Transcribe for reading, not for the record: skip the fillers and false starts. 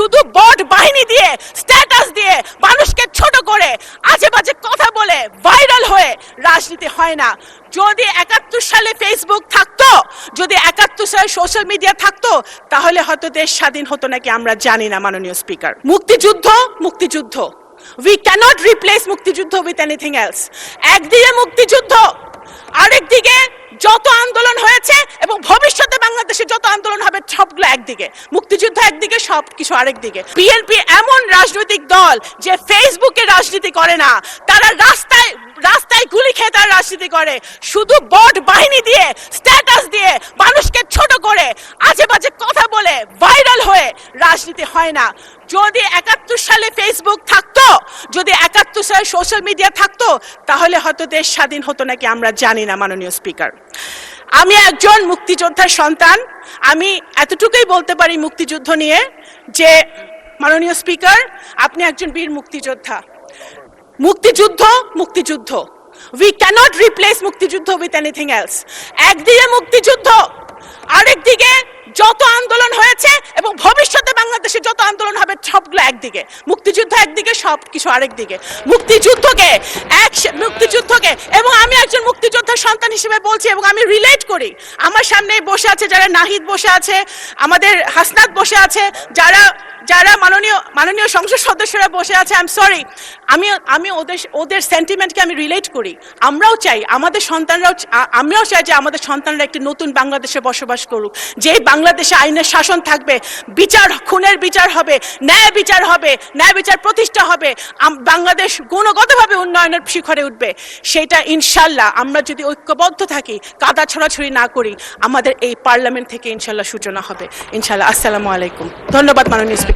শুধু বট বাহিনী দিয়ে স্ট্যাটাস দিয়ে মানুষকে ছোট করে আজে বাজে কথা বলে ভাইরাল হয়ে রাজনীতি হয় না। যদি ৭১ সালে ফেসবুক থাকতো, যদি ৭১ সালে সোশ্যাল মিডিয়া থাকতো, তাহলে হয়তো দেশ স্বাধীন হতো নাকি আমরা জানি না। মাননীয় স্পিকার, মুক্তিযুদ্ধ মুক্তিযুদ্ধ, উই ক্যানট রিপ্লেস মুক্তিযুদ্ধ উইথ এনিথিং এলস। একদিকে মুক্তিযুদ্ধ, আরেকদিকে যত আন্দোলন হয়েছে এবং ভবিষ্যতে বাংলাদেশে যত আন্দোলন হবে সবগুলো একদিকে। মুক্তিযুদ্ধ একদিকে, সবকিছু আরেকদিকে। বিএনপি এমন রাজনৈতিক দল যে ফেসবুকে রাজনীতি করে না, তারা রাস্তায় রাস্তায় গুলি খেয়ে তারা রাজনীতি করে। শুধু বট বাহিনী দিয়ে স্ট্যাটাস দিয়ে মানুষকে ছোট করে আজে বাজে কথা বলে ভাইরাল হয়ে রাজনীতি হয় না। যদি ৭১ সালে ফেসবুক থাকতো, যদি ৭১ সালে সোশ্যাল মিডিয়া থাকতো, তাহলে হয়তো দেশ স্বাধীন হতো নাকি আমরা জানি না। মাননীয় স্পিকার, আমি একজন মুক্তিযোদ্ধার সন্তান। আমি এতটুকুই বলতে পারি মুক্তিযুদ্ধ নিয়ে যে মাননীয় স্পিকার, আপনি একজন বীর মুক্তিযোদ্ধা। মুক্তিযুদ্ধ মুক্তিযুদ্ধ, উই ক্যানট রিপ্লেস মুক্তিযুদ্ধ উইথ এনিথিং এলস। একদিকে মুক্তিযুদ্ধ, আরেকদিকে যত আন্দোলন হয়েছে এবং ভবিষ্যতে বাংলাদেশে যত আন্দোলন হবে সবগুলো একদিকে। মুক্তিযুদ্ধ একদিকে, সবকিছু আরেকদিকে। মুক্তিযুদ্ধকে এবং আমি একজন মুক্তিযোদ্ধার সন্তান হিসেবে বলছি এবং আমি রিলেট করি। আমার সামনে বসে আছে যারা, নাহিদ বসে আছে, আমাদের হাসনাত বসে আছে, যারা যারা মাননীয় সংসদ সদস্যরা বসে আছে। আই এম সরি, আমি ওদের সেন্টিমেন্টকে আমি রিলেট করি। আমরাও চাই আমাদের সন্তানরাও, আমরাও চাই যে আমাদের সন্তানরা একটি নতুন বাংলাদেশে বসবাস করুক, যে বাংলাদেশে আইনের শাসন থাকবে, বিচার, খুনের বিচার হবে, ন্যায় বিচার প্রতিষ্ঠা হবে, বাংলাদেশ গুণগতভাবে উন্নয়নের শিখরে উঠবে। সেটা ইনশাল্লাহ আমরা যদি ঐক্যবদ্ধ থাকি, কাদা ছড়াছড়ি না করি, আমাদের এই পার্লামেন্ট থেকে ইনশাল্লাহ সূচনা হবে। ইনশাল্লাহ। আসসালামু আলাইকুম। ধন্যবাদ মাননীয় স্পিকার।